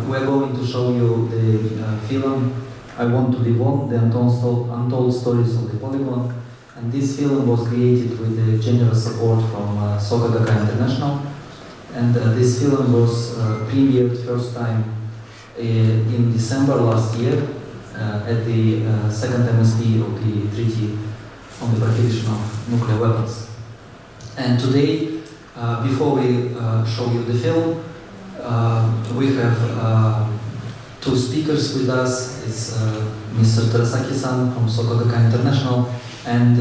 we're going to show you the film I Want to Live On, the Untold Stories of the Polygon. And this film was created with the generous support from Sokagakai International. And this film was premiered first time in December last year at the second MSP of the Treaty on the Prohibition of Nuclear Weapons. And today, before we show you the film, we have two speakers with us. It's Mr. Terasaki-san from Sokagakai International and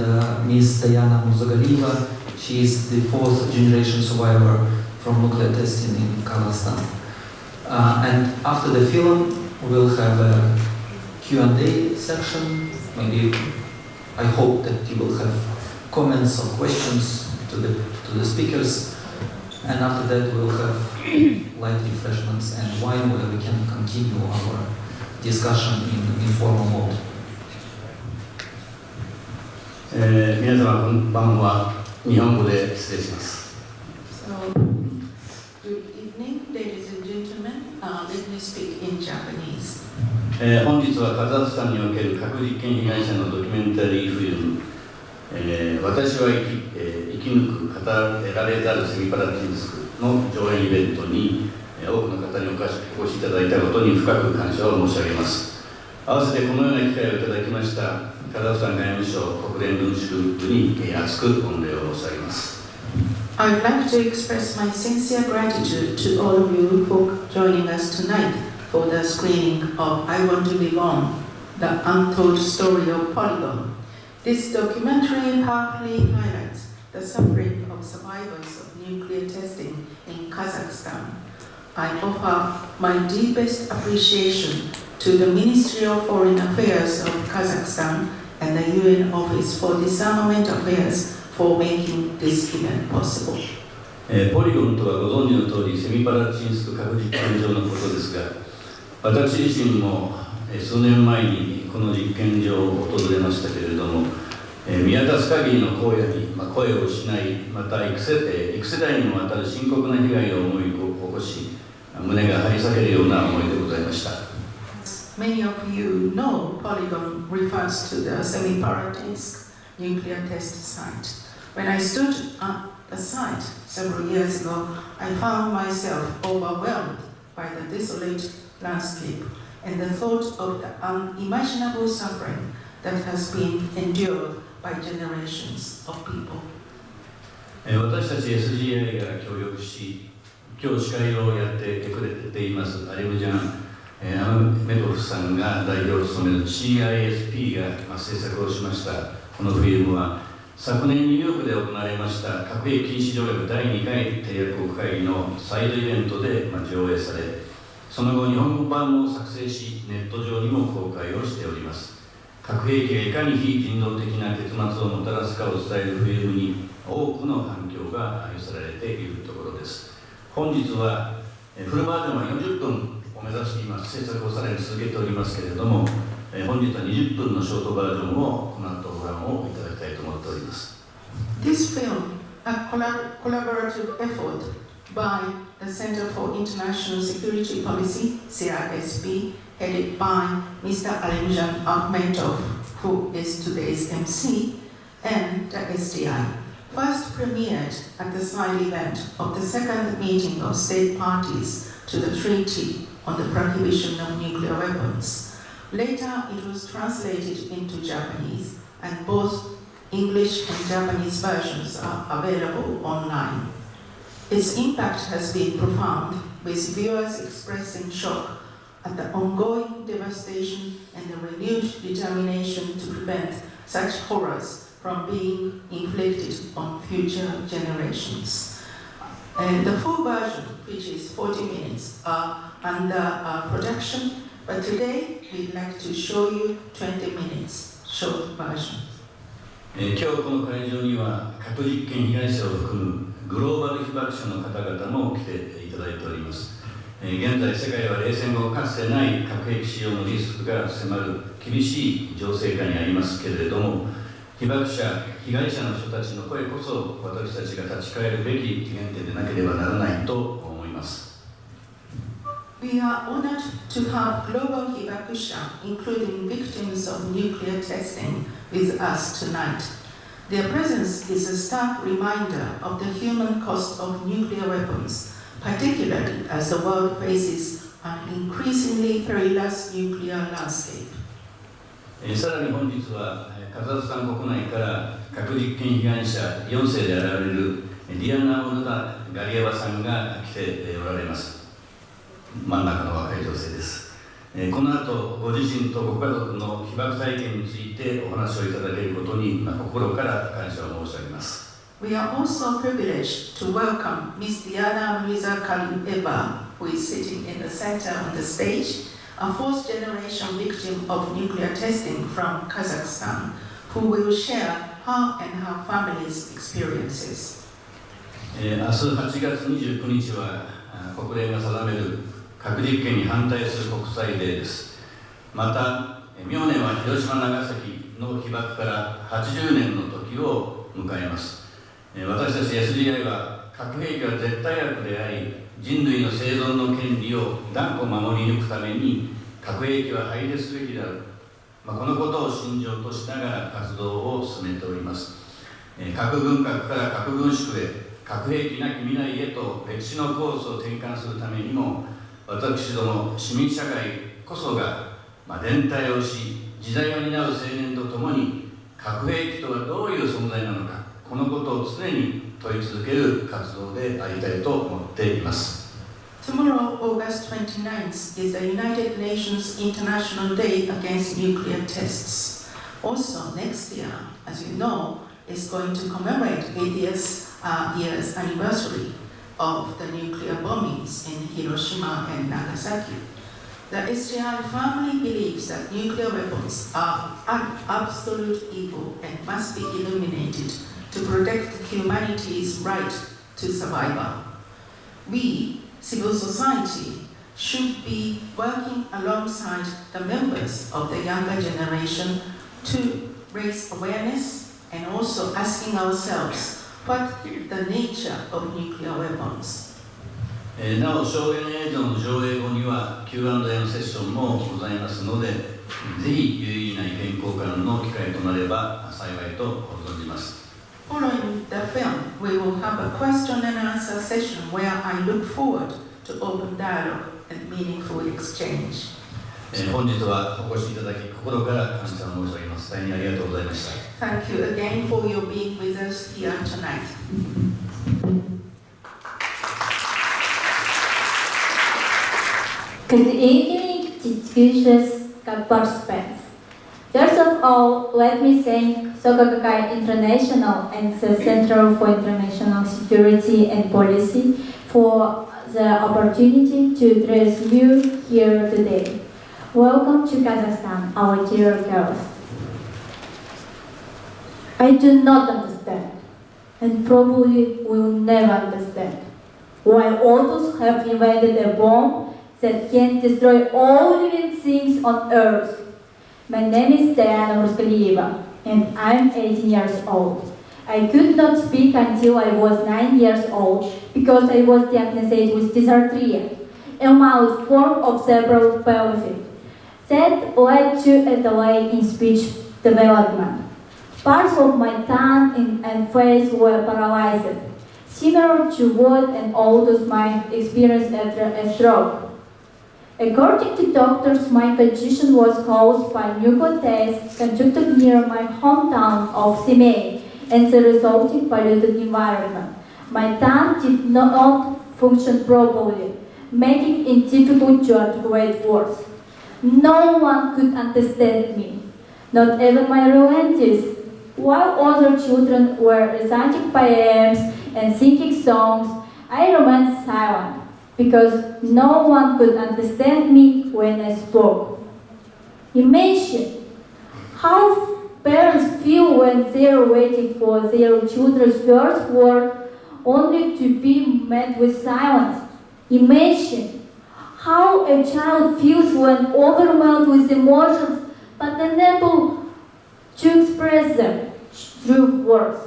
Ms. Diana Muzagalieva. She is the fourth generation survivor from nuclear testing in Kazakhstan. And after the film, we'll have a Q&A section. Maybe I hope that you will have comments or questions to the speakers. And after that, we'll have light refreshments and wine where we can continue our discussion in informal mode. 皆様こんばんは。日本語で失礼します。So, good evening, ladies and gentlemen. Let me speak in Japanese. 本日はカザフスタンにおける核実験被害者のドキュメンタリーフィルム、私は生き抜く語られざるセミパラチンスクの上演イベントに多くの方にお越しいただいたことに深く感謝を申し上げます。合わせてこのような機会をいただきましたカザフスタン外務省国連軍縮部に厚く御礼を申し上げます。I'd like to express my sincere gratitude to all of you for joining us tonight for the screening of I Want to Live On, the Untold Story of Polygon. This documentary powerfully highlights the suffering of survivors of nuclear testing in Kazakhstan. I offer my deepest appreciation to the Ministry of Foreign Affairs of Kazakhstan and the UN Office for Disarmament Affairs for making this event possible. ポリゴンとはご存知の通りセミパラチンスク核実験場のことですが、私自身も数年前にこの実験場を訪れましたけれども、見渡す限りの荒野に声を失い、また幾世代にもわたる深刻な被害を思い起こし、胸が張り裂けるような思いでございました。Many of you know Polygon refers to the Semipalatinsk nuclear test site. When I stood at the site several years ago, I found myself overwhelmed by the desolate landscape and the thought of the unimaginable suffering that has been endured by generations of people. 私たち SGI が協力し、今日司会をやってくれていますアリムジャン・アメドフさんが代表を務める CISP が制作をしましたこのフィルムは、昨年ニューヨークで行われました核兵器禁止条約第2回締約国会議のサイドイベントで上映され、その後日本語版も作成しネット上にも公開をしております。核兵器がいかに非人道的な結末をもたらすかを伝えるフィルムに多くの反響が寄せられているところです。本日はフルバージョンは40分を目指して今制作をさらに続けておりますけれども、本日は20分のショートバージョンをこの後ご覧をいただきたいと思っております。This film, a collaborative effort by the Center for International Security Policy, CISP, headed by Mr. Alimjan Akhmetov, who is today's MC, and the SDI, first premiered at the side event of the second meeting of state parties to the Treaty on the Prohibition of Nuclear Weapons. Later, it was translated into Japanese, and both English and Japanese versions are available online. Its impact has been profound, with viewers expressing shock at the ongoing devastation and the renewed determination to prevent such horrors from being inflicted on future generations. And the full version, which is 40 minutes, are under production, but today we'd like to show you 20 minutes short version. 今日この会場には核実験被害者を含むグローバル被爆者の方々も来ていただいております。現在世界は冷戦後かつてない核兵器使用のリスクが迫る厳しい情勢下にありますけれども、被爆者、被害者の人たちの声こそ私たちが立ち返るべき原点でなければならないと思います。We are honored to have global hibakusha, including victims of nuclear testing, with us tonight. Their presence is a stark reminder of the human cost of nuclear weapons, particularly as the world faces an increasingly perilous nuclear landscape. さらに本日はカザフスタン国内から核実験被害者4世であられるディアナ・オルダ・ガリエワさんが来ておられます。真ん中の若い女性です。この後ご自身とご家族の被爆体験についてお話をいただけることに心から感謝を申し上げます。We are also privileged to welcome Ms. Diana Luisa Kalieva, who is sitting in the center on the stage, a fourth-generation victim of nuclear testing from Kazakhstan, who will share her and her family's experiences. 明日8月29日は国連が定める核実験に反対する国際デーです。また、明年は広島・長崎の被爆から80年の時を迎えます。私たち SDI は核兵器は絶対悪であり、人類の生存の権利を断固守り抜くために核兵器は廃絶すべきである、このことを信条としながら活動を進めております。核軍拡から核軍縮へ、核兵器なき未来へと歴史のコースを転換するためにも、私ども市民社会こそが連帯をし、時代を担う青年とともに核兵器とはどういう存在なのか、このことを常に問い続ける活動でありたいと思っています。Tomorrow, August 29th, is the United Nations International Day Against Nuclear Tests. Also, next year, as you know, is going to commemorate 80th year's anniversary of the nuclear bombings in Hiroshima and Nagasaki. The SDI family believes that nuclear weapons are an absolute evil and must be eliminated to protect humanity's right to survival. We, civil society, should be working alongside the members of the younger generation to raise awareness and also asking ourselves what is the nature of nuclear weapons. なお、証言映像の上映後には Q&A のセッションもございますので、ぜひ有意義な意見交換の機会となれば幸いと存じます。Following the film, we will have a question and answer session where I look forward to open dialogue and meaningful exchange. 本日はお越しいただき心から感謝を申し上げます。大変ありがとうございました。Thank you again for your being with us here tonight. Good evening, distinguished participants. First of all, let me thank Soka Gakkai International and the Center for International Security and Policy for the opportunity to address you here today. Welcome to Kazakhstan, our dear girls. I do not understand, and probably will never understand, why authors have invented a bomb that can destroy all living things on Earth. My name is Diana Ruskalieva, and I'm 18 years old. I could not speak until I was 9 years old because I was diagnosed with dysarthria, a mild form of cerebral palsy. That led to a delay in speech development. Parts of my tongue and face were paralyzed, similar to what an adult might experience after a stroke. According to doctors, my condition was caused by nuclear tests conducted near my hometown of Semey and the resulting polluted environment. My tongue did not function properly, making it difficult to articulate words. No one could understand me, not even my relatives. While other children were reciting poems and singing songs, I remained silent, because no one could understand me when I spoke. Imagine how parents feel when they are waiting for their children's first word only to be met with silence. Imagine how a child feels when overwhelmed with emotions but unable to express them through words.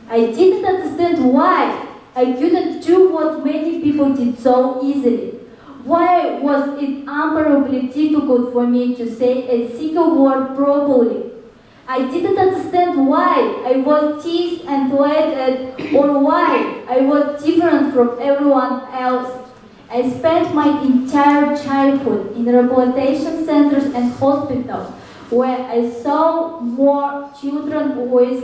I didn't understand why I couldn't do what many people did so easily. Why was it unbearably difficult for me to say a single word properly? I didn't understand why I was teased and laughed or why I was different from everyone else. I spent my entire childhood in rehabilitation centers and hospitals where I saw children with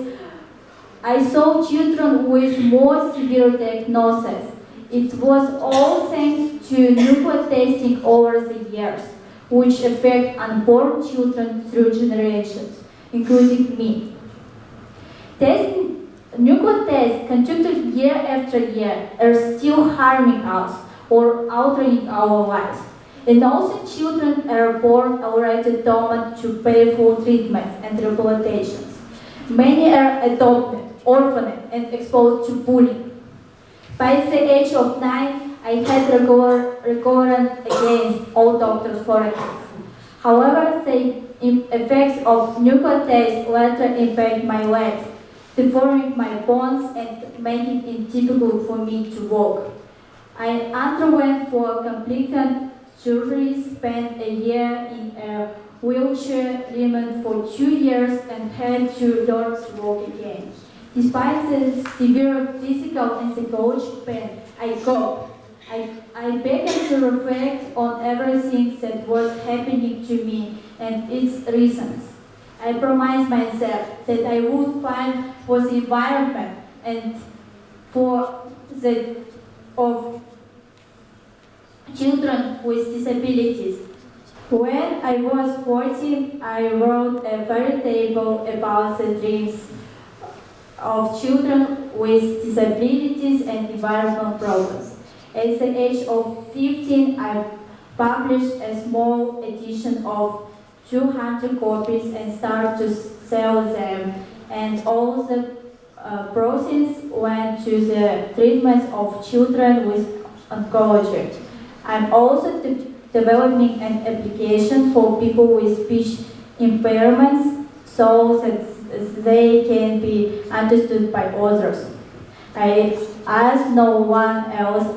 more severe diagnoses. It was all thanks to nuclear testing over the years, which affect unborn children through generations, including me. Nuclear tests conducted year after year are still harming us or altering our lives. And also children are born already dormant to painful treatments and rehabilitations. Many are adopted, orphaned, and exposed to bullying. By the age of 9, I had recurrent against all doctors for it. However, the effects of nuclear tests later impact my legs, deforming my bones and making it difficult for me to walk. I underwent 4 complicated surgeries, spent a year in a wheelchair, remained for 2 years, and had to learn to walk again. Despite the severe physical and psychological pain I got, I began to reflect on everything that was happening to me and its reasons. I promised myself that I would find for the environment and for the of children with disabilities. When I was 14, I wrote a fairy tale about the dreams of children with disabilities and environmental problems. At the age of 15, I published a small edition of 200 copies and started to sell them, and all the proceeds went to the treatment of children with oncology. I'm also developing an application for people with speech impairments so that they can be understood by others. As no one else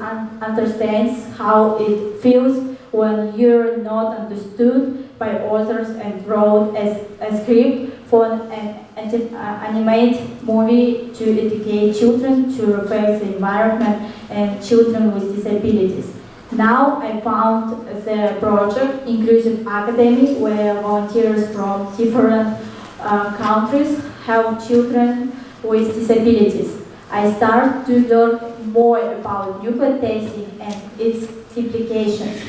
understands how it feels when you're not understood by others, and wrote a script for an animated movie to educate children to reflect the environment and children with disabilities. Now I found the project Inclusive Academy, where volunteers from different countries help children with disabilities. I started to learn more about nuclear testing and its implications.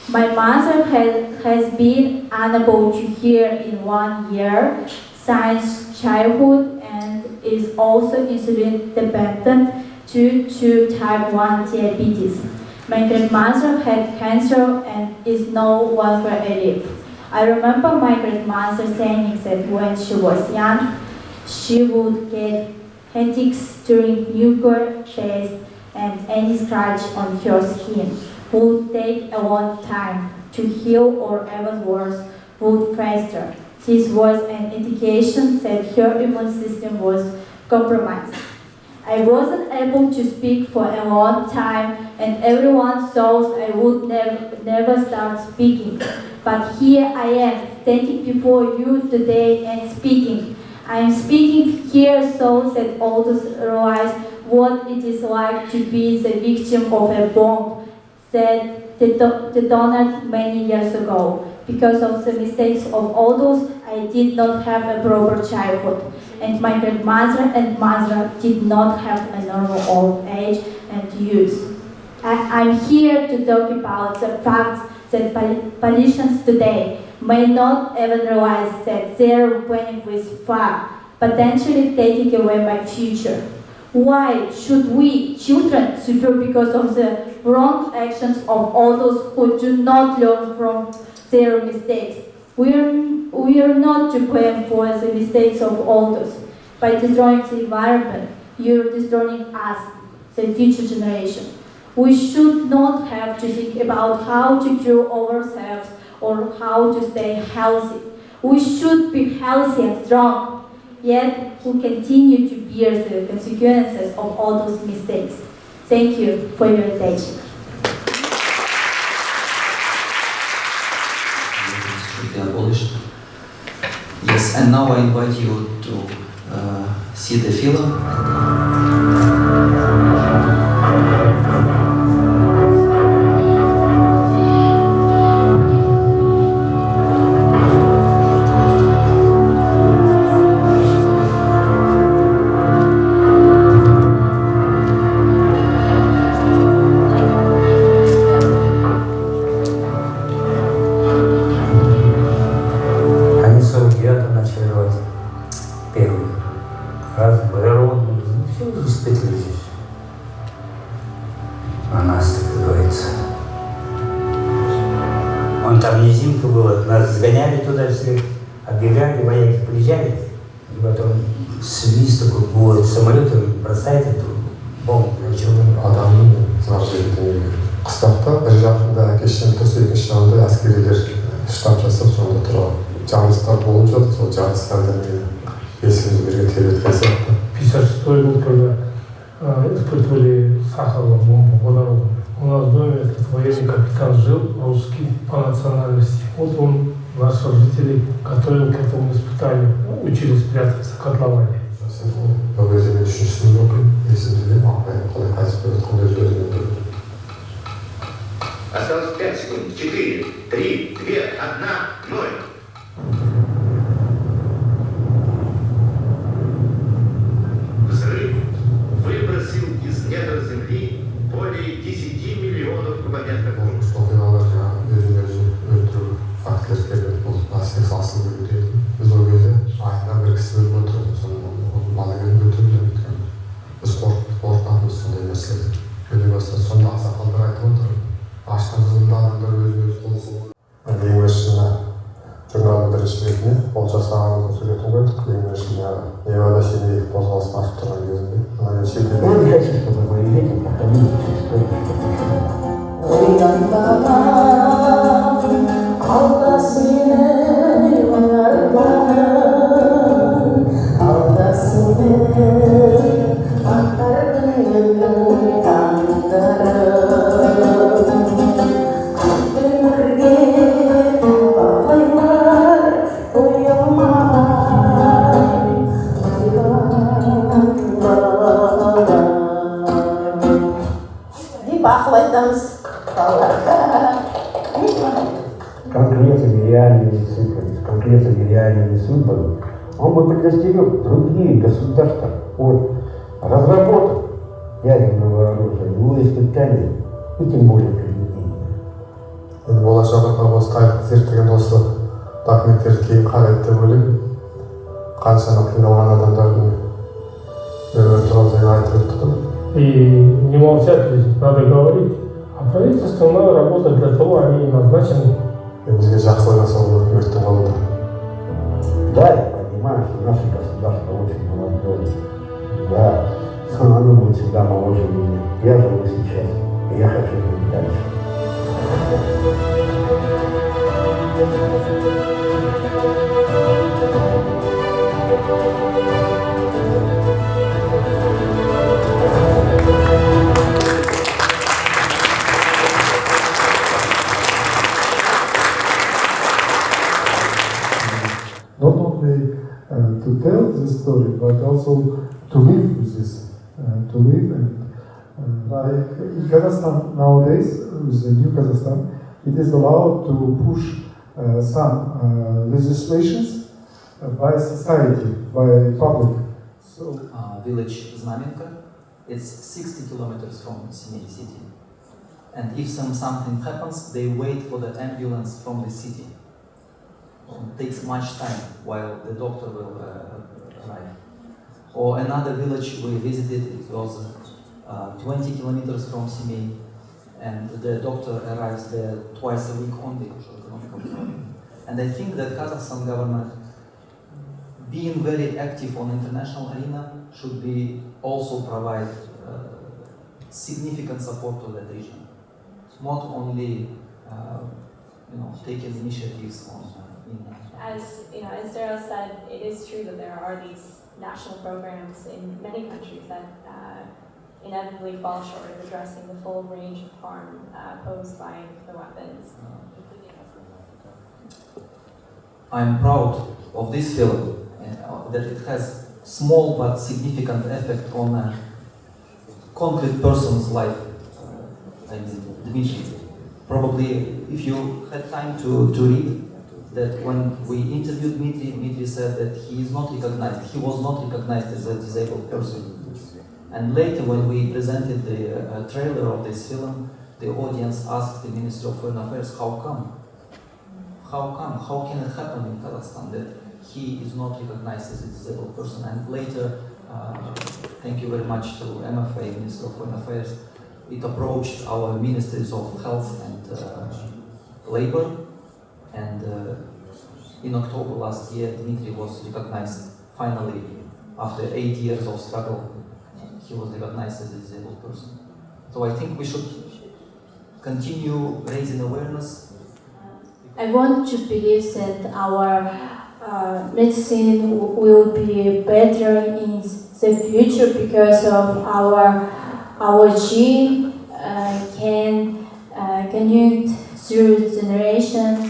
My mother has been unable to hear in 1 year since childhood and is also insulin dependent due to type 1 diabetes. My grandmother had cancer and is no longer alive. I remember my grandmother saying that when she was young, she would get headaches during nuclear tests, and any scratch on her skin would take a long time to heal, or even worse, would fester. This was an indication that her immune system was compromised. I wasn't able to speak for a long time, and everyone thought I would never start speaking. But here I am, standing before you today and speaking. I am speaking here so that others realize what it is like to be the victim of a bomb that detonated many years ago. Because of the mistakes of others, I did not have a proper childhood, and my grandmother and mother did not have a normal old age and youth. I'm here to talk about the fact that politicians today may not even realize that they're playing with fire, potentially taking away my future. Why should we, children, suffer because of the wrong actions of others who do not learn from their mistakes? We are not to blame for the mistakes of others. By destroying the environment, you're destroying us, the future generation. We should not have to think about how to cure ourselves or how to stay healthy. We should be healthy and strong, yet we continue to bear the consequences of all those mistakes. Thank you for your attention. Yes, and now I invite you to see the film. Они 49-м начали делать первый раз, водород, все уже испытывали здесь. А нас, так говорится. Он там низинка была, нас сгоняли туда все, оббегали, вояки приезжали, и потом свист такой будет, самолеты бросает эту бомбу, ничего не было. Адамның зар жегітіне қыстақта бір жақында әкешен тұрса екінші жағында әскерилер штаб жасап сонда тұрған жарылыстар болып жатыр. Сол жарылыстардан есімізге тербеткен сияқты. 56-й год, когда испытывали сахарную бомбу водородную. У нас в доме этот военный капитан жил, русский по национальности. Вот он наших жителей готовил к этому испытанию, учили спрятаться в котловане. Ол кезде мен үшінші сынып оқимын, есімде апайым қалай қайтыс болып жатқанда өзімен тұрды. Осталось 5 секунд. 4, 3, 2, 1, 0. Взрыв выбросил из недр земли более 10 миллионов кубометров. Оқиғалар жаңағы өзін-өзі өлтіру фактілер келеді. Бұл әскер салсын өлтіреді. Біз ол кезде айында бір кісі өліп отырды. Соның баламен өлтірді. Біз қорқатынбыз сондай нәрселерден. Өле бастады. Сонда ақсақалдар айтып отыр. Ашқан жылында адамдар өзін-өзі қол соғады. Ең бірінші журналдың бірінші бетіне ол жасағанымыздың суретін қойдық. Ең бірінші Невада семей қозғалысын ашып тұрған кезінде. Ана шетелде Я не хочу, чтобы мои дети проходили через то, конкретными реальными цифрами, с конкретными реальными судьбами, он бы предостерег другие государства от разработок ядерного оружия, его испытаний и тем более применения. болашақта осы тарихты зерттеген осы документтерді кейін қарайды деп ойлаймын. Қаншама қиналған адамдардың өмірі туралы жаңа айтып өттік. И не молчать здесь, надо говорить. А правительство надо работать, для того они и назначены. Бізге жақсы ойласа ол үкіметтің қолында. Да, я понимаю, что наше государство очень молодое. Да, оно будет всегда моложе меня. Я живу сейчас, и я хочу жить дальше. Not only to tell this story, but also to live with this, to live and like in Kazakhstan nowadays, with the new Kazakhstan, it is allowed to push some legislations by society, by public. So Village Znamenka, it's 60 kilometers from Semey city. And if something happens, they wait for the ambulance from the city. It takes much time while the doctor will arrive. Or another village we visited, it was 20 kilometers from Semey, and the doctor arrives there twice a week only. And I think that Kazakhstan government, being very active on international arena, should be also provide significant support to that region, not only taking initiatives on. As Daryl said, it is true that there are these national programs in many countries that inevitably fall short of addressing the full range of harm posed by the weapons. I'm proud of this film, that it has small but significant effect on a concrete person's life. I mean, Dmitry. Probably, if you had time to read, that when we interviewed Dmitry said that he is not recognized, he was not recognized as a disabled person. And later, when we presented the trailer of this film, the audience asked the Minister of Foreign Affairs, how come? How come? How can it happen in Kazakhstan that he is not recognized as a disabled person? And later, thank you very much to MFA, Minister of Foreign Affairs, it approached our Ministries of Health and Labor, and in October last year, Dmitry was recognized finally, after 8 years of struggle, he was recognized as a disabled person. So I think we should continue raising awareness. I want to believe that our medicine will be better in the future because of our gene can connect through the generation